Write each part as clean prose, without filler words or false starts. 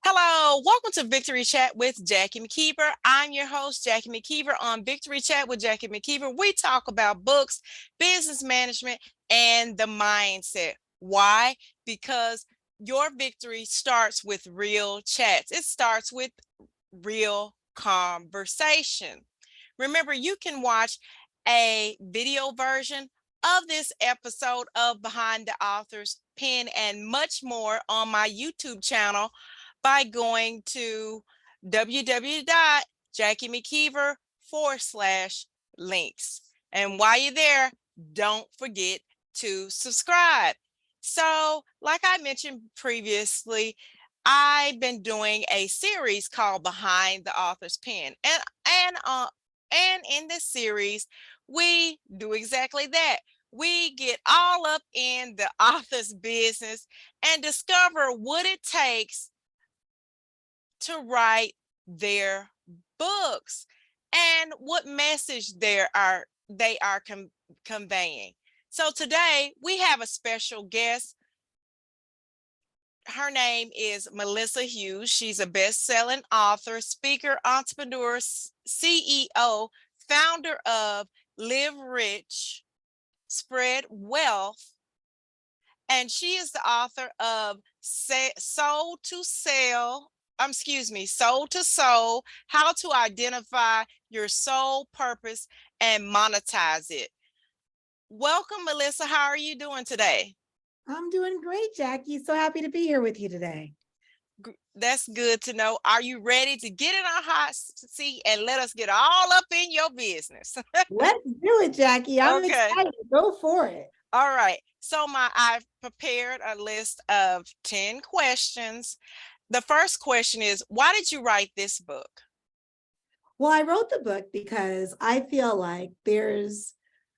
Hello, welcome to Victory Chat with Jackie Mckeever. I'm your host, Jackie Mckeever. On Victory Chat with Jackie Mckeever, we talk about books, business management, and the mindset. Why? Because your victory starts with real chats. It starts with real conversation. Remember, you can watch a video version of this episode of Behind the Author's Pen and much more on my YouTube channel by going to www.jackiemckeever.com/links. And while you're there, don't forget to subscribe. So, like I mentioned previously, I've been doing a series called Behind the Author's Pen. And in this series, we do exactly that. We get all up in the author's business and discover what it takes to write their books and what message they are conveying. So today we have a special guest. Her name is Melissa Hughes. She's a best-selling author, speaker, entrepreneur, CEO, founder of Live Rich, Spread Wealth, and she is the author of Soul to Soul, How to Identify Your Soul Purpose and Monetize It. Welcome, Melissa. How are you doing today? I'm doing great, Jackie. So happy to be here with you today. That's good to know. Are you ready to get in our hot seat and let us get all up in your business? Let's do it, Jackie. I'm excited. Go for it. All right. So I've prepared a list of 10 questions. The first question is, why did you write this book? Well, I wrote the book because I feel like there's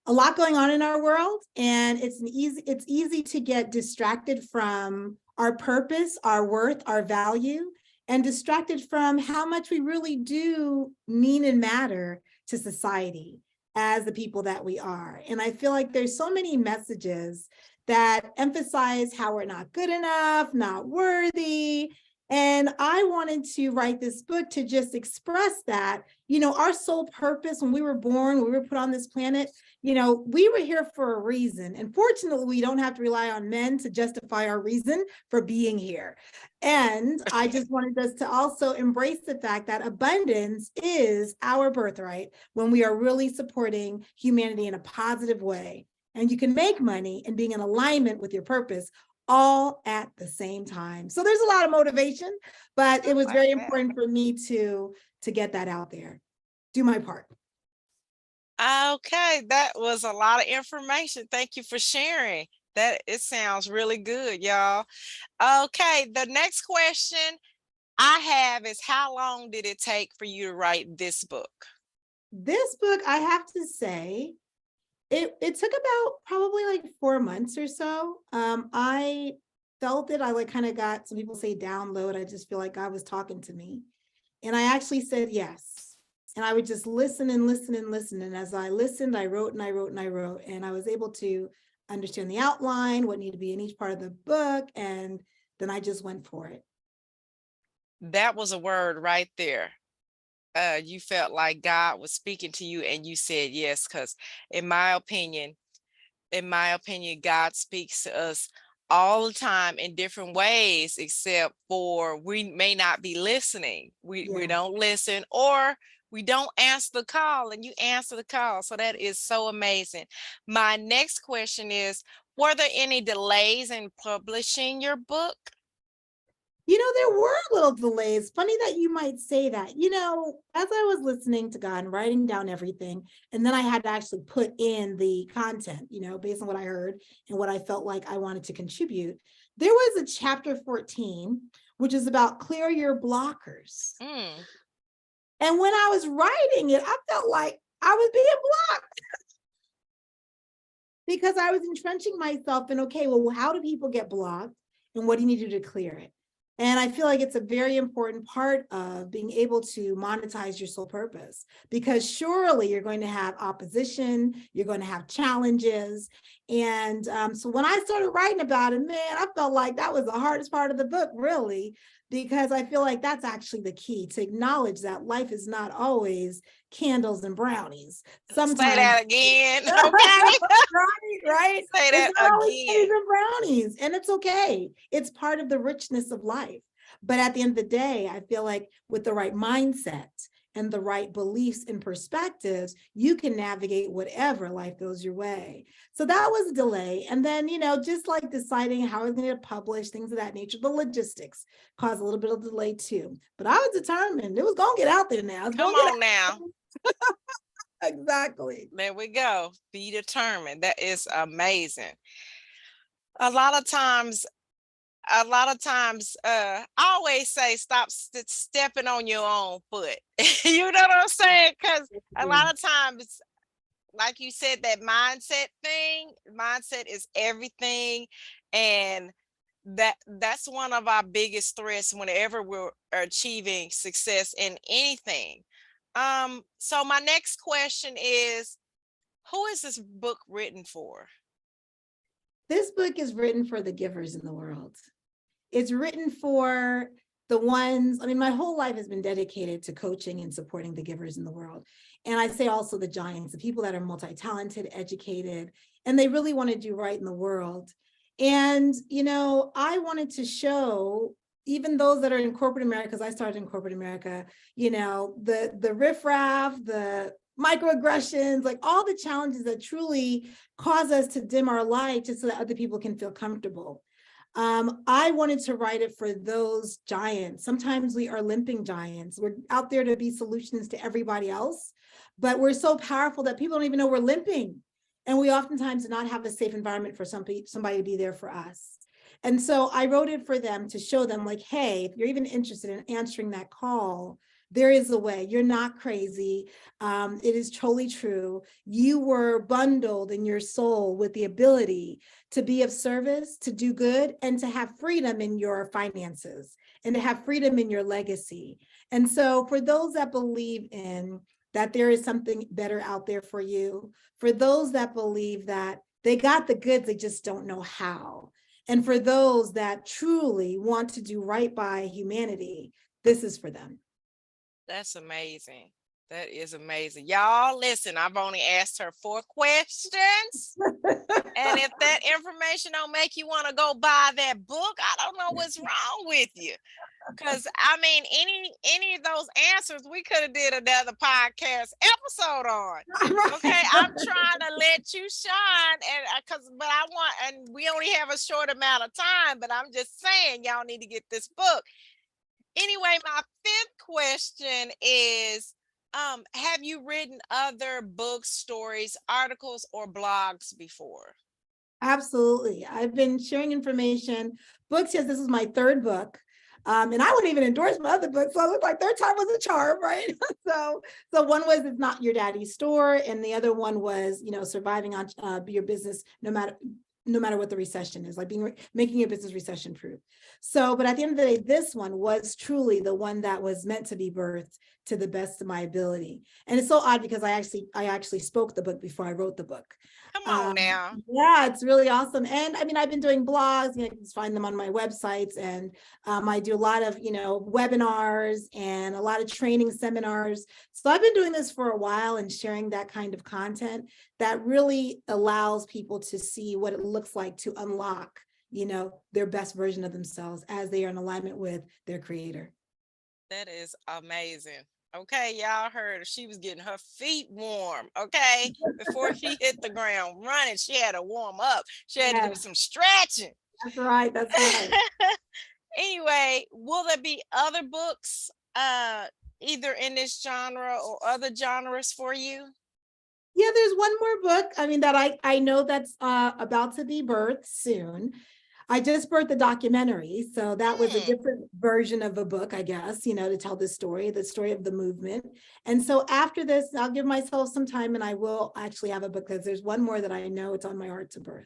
a lot going on in our world, and it's easy to get distracted from our purpose, our worth, our value, and distracted from how much we really do mean and matter to society as the people that we are. And I feel like there's so many messages that emphasize how we're not good enough, not worthy. And I wanted to write this book to just express that, our sole purpose when we were born, when we were put on this planet, we were here for a reason. And fortunately, we don't have to rely on men to justify our reason for being here. And I just wanted us to also embrace the fact that abundance is our birthright when we are really supporting humanity in a positive way. And you can make money and being in alignment with your purpose all at the same time. So there's a lot of motivation, but it was very important for me to get that out there, do my part. Okay, that was a lot of information. Thank you for sharing. It sounds really good, y'all. Okay, the next question I have is, how long did it take for you to write this book? This book, I have to say, it took about probably like 4 months or so. I felt it. I kind of got, some people say download. I just feel like God was talking to me. And I actually said yes. And I would just listen and listen and listen. And as I listened, I wrote and I wrote and I wrote. And I was able to understand the outline, what needed to be in each part of the book. And then I just went for it. That was a word right there. You felt like God was speaking to you and you said yes, because in my opinion, God speaks to us all the time in different ways, except for we may not be listening. We don't listen, or we don't answer the call, and you answer the call. So that is so amazing. My next question is, were there any delays in publishing your book? There were little delays. Funny that you might say that. As I was listening to God and writing down everything, and then I had to actually put in the content, based on what I heard and what I felt like I wanted to contribute. There was a chapter 14, which is about clear your blockers. And when I was writing it, I felt like I was being blocked because I was entrenching myself in, okay, well, how do people get blocked? And what do you need to do to clear it? And I feel like it's a very important part of being able to monetize your soul purpose, because surely you're going to have opposition, you're going to have challenges. And so when I started writing about it, man, I felt like that was the hardest part of the book, really, because I feel like that's actually the key, to acknowledge that life is not always candles and brownies. Say Sometimes that again. Okay. right. Say It's that not always again. pennies and brownies, and it's okay. It's part of the richness of life. But at the end of the day, I feel like with the right mindset and the right beliefs and perspectives, you can navigate whatever life goes your way. So that was a delay. And then, just like deciding how I was going to publish, things of that nature, the logistics caused a little bit of delay too. But I was determined it was going to get out there now. It's Come going to get on now. out. Exactly. There we go. Be determined. That is amazing. A lot of times, I always say stop stepping on your own foot. You know what I'm saying? Because a lot of times, like you said, that mindset is everything. And that's one of our biggest threats whenever we're achieving success in anything. So my next question is, who is this book written for? This book is written for the givers in the world. It's written for the ones, I mean, my whole life has been dedicated to coaching and supporting the givers in the world. And I say also the giants, the people that are multi-talented, educated, and they really want to do right in the world. And, I wanted to show even those that are in corporate America, because I started in corporate America, the riffraff, the microaggressions, like all the challenges that truly cause us to dim our light just so that other people can feel comfortable. I wanted to write it for those giants. Sometimes we are limping giants. We're out there to be solutions to everybody else, but we're so powerful that people don't even know we're limping. And we oftentimes do not have a safe environment for somebody to be there for us. And so I wrote it for them to show them, like, hey, if you're even interested in answering that call, there is a way. You're not crazy. It is totally true. You were bundled in your soul with the ability to be of service, to do good, and to have freedom in your finances and to have freedom in your legacy. And so for those that believe in that there is something better out there for you, for those that believe that they got the goods, they just don't know how, and for those that truly want to do right by humanity, this is for them. That's amazing. That is amazing. Y'all, listen, I've only asked her 4 questions. And if that information don't make you want to go buy that book, I don't know what's wrong with you. Because I mean, any of those answers we could have did another podcast episode on. Okay, I'm trying to let you shine, and but I want, and we only have a short amount of time. But I'm just saying, y'all need to get this book. Anyway, my 5th question is, have you written other books, stories, articles, or blogs before? Absolutely. I've been sharing information. Books, yes, this is my 3rd book. And I wouldn't even endorse my other books. So I look like 3rd time was a charm, right? so one was It's Not Your Daddy's Store. And the other one was, surviving on your business, no matter what the recession is, like making your business recession proof. So, but at the end of the day, this one was truly the one that was meant to be birthed to the best of my ability. And it's so odd because I actually spoke the book before I wrote the book. Come on now. Yeah, it's really awesome. And I mean, I've been doing blogs, you can find them on my websites. And I do a lot of, webinars and a lot of training seminars. So I've been doing this for a while and sharing that kind of content that really allows people to see what it looks like to unlock, their best version of themselves as they are in alignment with their creator. That is amazing. Okay, y'all heard her. She was getting her feet warm. Okay, before she hit the ground running, she had to warm up. She had to do Yeah, some stretching. that's right. That's right. Anyway, will there be other books, either in this genre or other genres for you? Yeah, there's one more book. I mean, that I know that's about to be birthed soon. I just birthed the documentary, so that was a different version of a book, I guess, to tell the story of the movement. And so after this, I'll give myself some time, and I will actually have a book, because there's one more that I know it's on my heart to birth.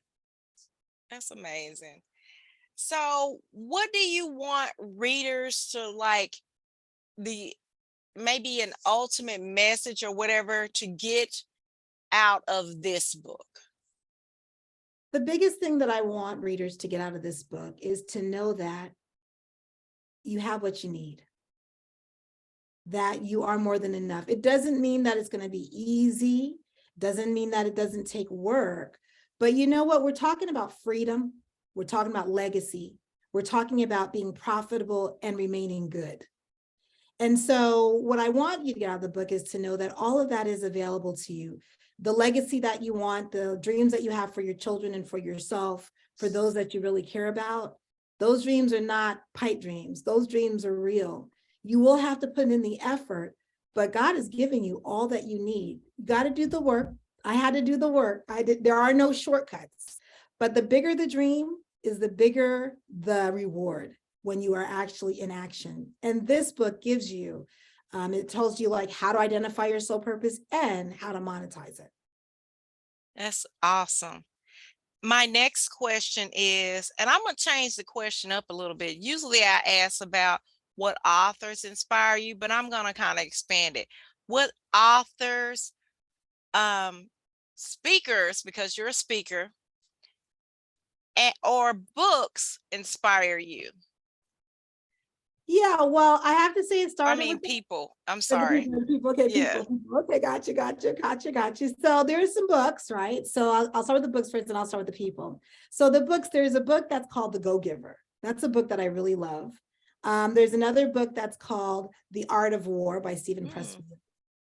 That's amazing. So, what do you want readers to like, the maybe an ultimate message or whatever to get out of this book? The biggest thing that I want readers to get out of this book is to know that you have what you need, that you are more than enough. It doesn't mean that it's going to be easy, doesn't mean that it doesn't take work. But you know what? We're talking about freedom. We're talking about legacy. We're talking about being profitable and remaining good. And so what I want you to get out of the book is to know that all of that is available to you. The legacy that you want, the dreams that you have for your children and for yourself, for those that you really care about, those dreams are not pipe dreams. Those dreams are real. You will have to put in the effort, but God is giving you all that you need. You got to do the work. I had to do the work. There are no shortcuts, but the bigger the dream is, the bigger the reward when you are actually in action. And this book gives you, it tells you like how to identify your soul purpose and how to monetize it. That's awesome. My next question is, and I'm going to change the question up a little bit. Usually I ask about what authors inspire you, but I'm going to kind of expand it. What authors, speakers, because you're a speaker, or books inspire you? Yeah, well, I have to say it I started mean, with people. I'm the sorry. people. Okay, Yeah. people. Okay, gotcha. So there's some books, right? So I'll start with the books first, and I'll start with the people. So the books, there's a book that's called The Go-Giver. That's a book that I really love. There's another book that's called The Art of War by Stephen Pressfield.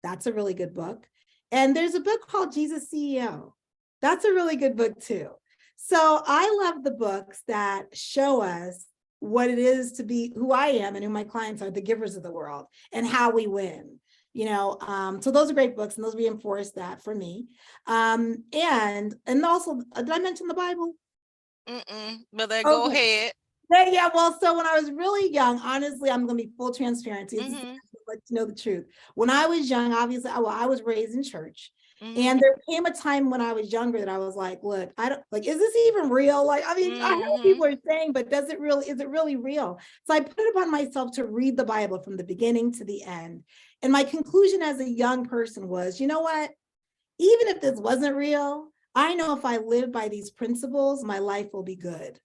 That's a really good book. And there's a book called Jesus CEO. That's a really good book too. So I love the books that show us what it is to be who I am and who my clients are, the givers of the world, and how we win. So those are great books, and those reinforce that for me. And also, did I mention the Bible? But then go Okay. ahead. Yeah, well, so when I was really young, honestly, I'm going to be full transparency. Let you know the truth. When I was young, obviously, I was raised in church. And there came a time when I was younger that I was like, look, I don't like, is this even real? Like, I mean, I know what people are saying, but is it really real? So I put it upon myself to read the Bible from the beginning to the end. And my conclusion as a young person was, you know what? Even if this wasn't real, I know if I live by these principles, my life will be good.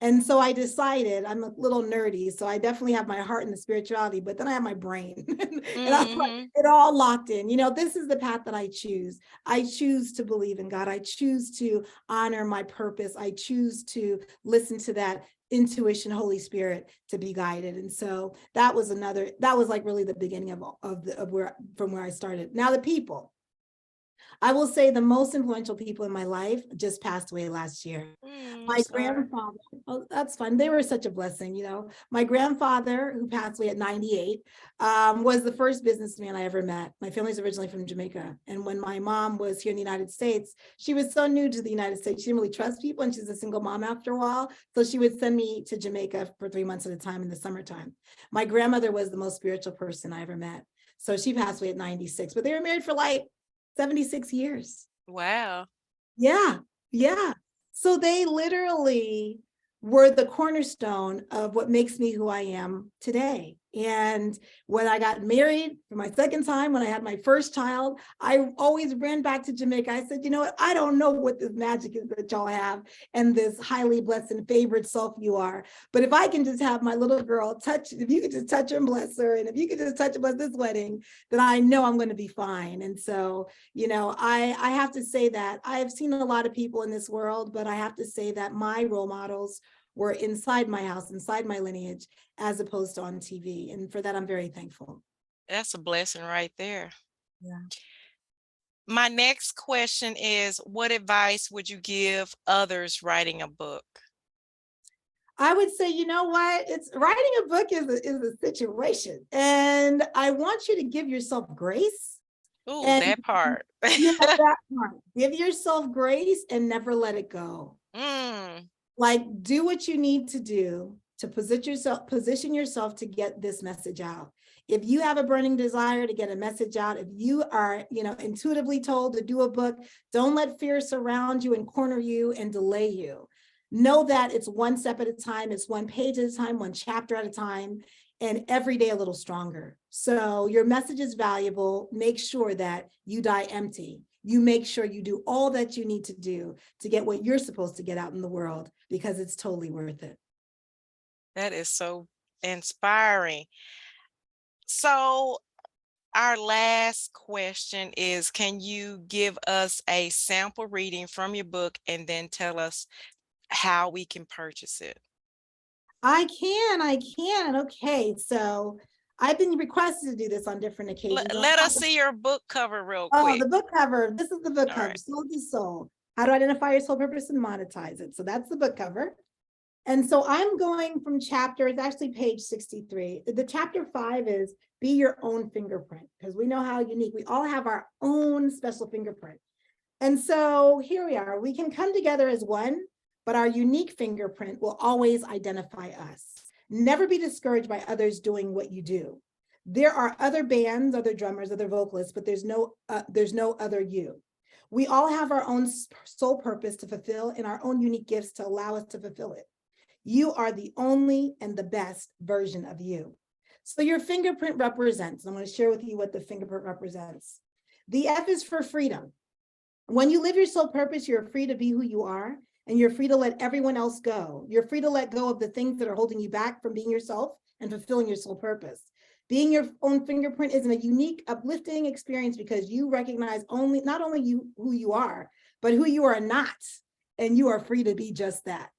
And so I decided, I'm a little nerdy, so I definitely have my heart in the spirituality, but then I have my brain. And I was like, it all locked in. This is the path that I choose. I choose to believe in God. I choose to honor my purpose. I choose to listen to that intuition, Holy Spirit, to be guided. And so that was like really the beginning of where I started. Now the people. I will say the most influential people in my life just passed away last year. My grandfather, oh, that's fun. They were such a blessing, My grandfather, who passed away at 98, was the first businessman I ever met. My family's originally from Jamaica. And when my mom was here in the United States, she was so new to the United States. She didn't really trust people, and she's a single mom after a while. So she would send me to Jamaica for 3 months at a time in the summertime. My grandmother was the most spiritual person I ever met. So she passed away at 96, but they were married for like 76 years. Wow. Yeah. So they literally were the cornerstone of what makes me who I am today. And when I got married for my second time, when I had my first child, I always ran back to Jamaica. I said, you know what? I don't know what this magic is that y'all have and this highly blessed and favored self you are. But if I can just have my little girl if you could just touch her and bless her, and if you could just touch and bless this wedding, then I know I'm going to be fine. And so, I have to say that I've seen a lot of people in this world, but I have to say that my role models were inside my house, inside my lineage, as opposed to on TV. And for that, I'm very thankful. That's a blessing right there. Yeah. My next question is, what advice would you give others writing a book? I would say, you know what? It's writing a book is a situation. And I want you to give yourself grace. Ooh, And that part. that part. Give yourself grace and never let it go. Like, do what you need to do to position yourself to get this message out. If you have a burning desire to get a message out, if you are, intuitively told to do a book, don't let fear surround you and corner you and delay you. Know that it's one step at a time, it's one page at a time, one chapter at a time, and every day a little stronger. So your message is valuable. Make sure that you die empty. You make sure you do all that you need to do to get what you're supposed to get out in the world, because it's totally worth it. That is so inspiring. So our last question is, can you give us a sample reading from your book and then tell us how we can purchase it? I can. Okay, so I've been requested to do this on different occasions. Let us see your book cover real Oh, quick. the book cover. This is the book All cover, right. Soul to Soul. How to identify your soul purpose and monetize it. So that's the book cover. And so I'm going from chapter, it's actually page 63. The chapter 5 is be your own fingerprint, because we know how unique, we all have our own special fingerprint. And so here we are, we can come together as one, but our unique fingerprint will always identify us. Never be discouraged by others doing what you do. There are other bands, other drummers, other vocalists, but there's no other you. We all have our own soul purpose to fulfill and our own unique gifts to allow us to fulfill it. You are the only and the best version of you. So your fingerprint represents, I'm going to share with you what the fingerprint represents. The F is for freedom. When you live your soul purpose, you're free to be who you are, and you're free to let everyone else go. You're free to let go of the things that are holding you back from being yourself and fulfilling your soul purpose. Being your own fingerprint is a unique, uplifting experience because you recognize not only who you are, but who you are not, and you are free to be just that.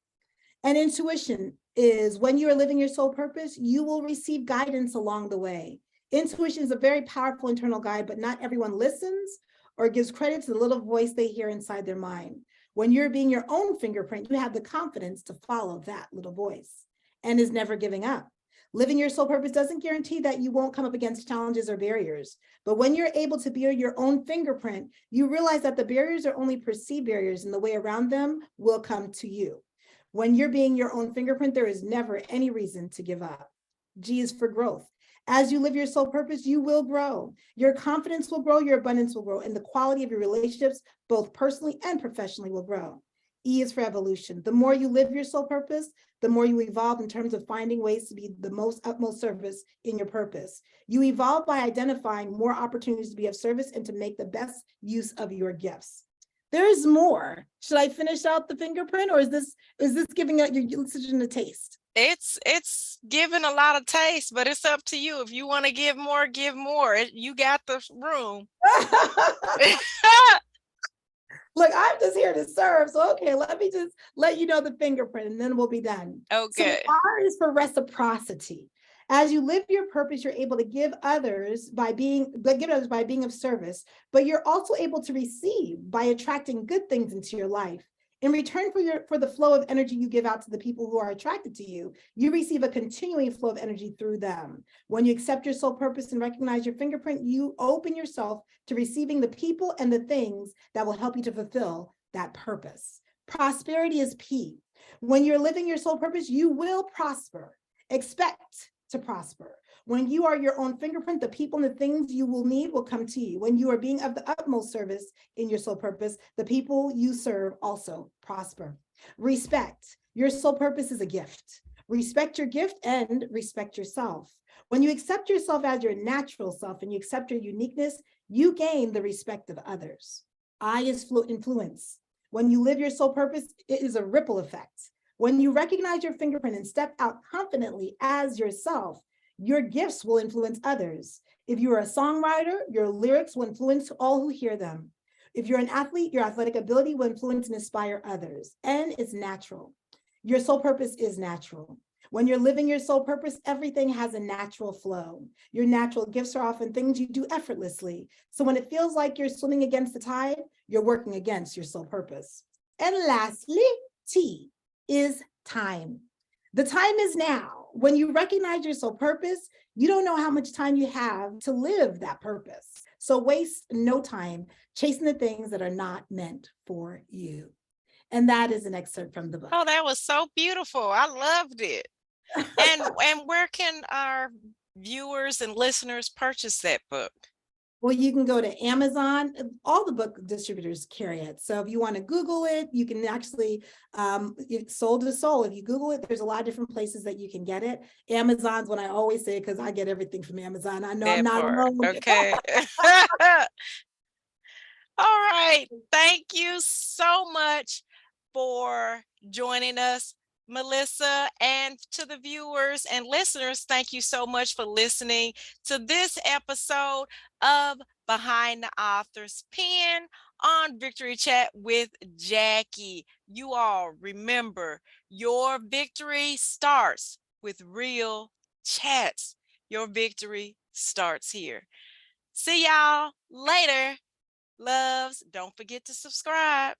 And intuition is when you are living your soul purpose, you will receive guidance along the way. Intuition is a very powerful internal guide, but not everyone listens or gives credit to the little voice they hear inside their mind. When you're being your own fingerprint, you have the confidence to follow that little voice and is never giving up. Living your soul purpose doesn't guarantee that you won't come up against challenges or barriers. But when you're able to be your own fingerprint, you realize that the barriers are only perceived barriers and the way around them will come to you. When you're being your own fingerprint, there is never any reason to give up. G is for growth. As you live your soul purpose, you will grow. Your confidence will grow, your abundance will grow, and the quality of your relationships, both personally and professionally, will grow. E is for evolution. The more you live your soul purpose, the more you evolve in terms of finding ways to be the utmost service in your purpose. You evolve by identifying more opportunities to be of service and to make the best use of your gifts. There's more. Should I finish out the fingerprint, or is this giving out your listening a taste? It's giving a lot of taste, but it's up to you. If you want to give more, give more. You got the room. Look, I'm just here to serve. So, okay, let me just let you know the fingerprint and then we'll be done. Okay. So R is for reciprocity. As you live your purpose, you're able to give others by being of service, but you're also able to receive by attracting good things into your life. In return for the flow of energy you give out to the people who are attracted to you, you receive a continuing flow of energy through them. When you accept your soul purpose and recognize your fingerprint, you open yourself to receiving the people and the things that will help you to fulfill that purpose. Prosperity is P. When you're living your soul purpose, you will prosper. Expect to prosper. When you are your own fingerprint, the people and the things you will need will come to you. When you are being of the utmost service in your soul purpose, the people you serve also prosper. Respect. Your soul purpose is a gift. Respect your gift and respect yourself. When you accept yourself as your natural self and you accept your uniqueness, you gain the respect of others. I is influence. When you live your soul purpose, it is a ripple effect. When you recognize your fingerprint and step out confidently as yourself, your gifts will influence others. If you're a songwriter, your lyrics will influence all who hear them. If you're an athlete, your athletic ability will influence and inspire others. And it's natural. Your soul purpose is natural. When you're living your soul purpose, everything has a natural flow. Your natural gifts are often things you do effortlessly. So when it feels like you're swimming against the tide, you're working against your soul purpose. And lastly, T is time. The time is now. When you recognize your soul purpose, you don't know how much time you have to live that purpose. So waste no time chasing the things that are not meant for you. And that is an excerpt from the book. Oh, that was so beautiful. I loved it. And where can our viewers and listeners purchase that book? Well, you can go to Amazon. All the book distributors carry it. So if you want to Google it, you can actually, Soul to Soul. If you Google it, there's a lot of different places that you can get it. Amazon's what I always say, because I get everything from Amazon. I know That I'm not part. alone. Okay. All right. Thank you so much for joining us, Melissa, and to the viewers and listeners, thank you so much for listening to this episode of Behind the Author's Pen on Victory Chat with Jackie. You all remember, your victory starts with real chats. Your victory starts here. See y'all later. Loves, don't forget to subscribe.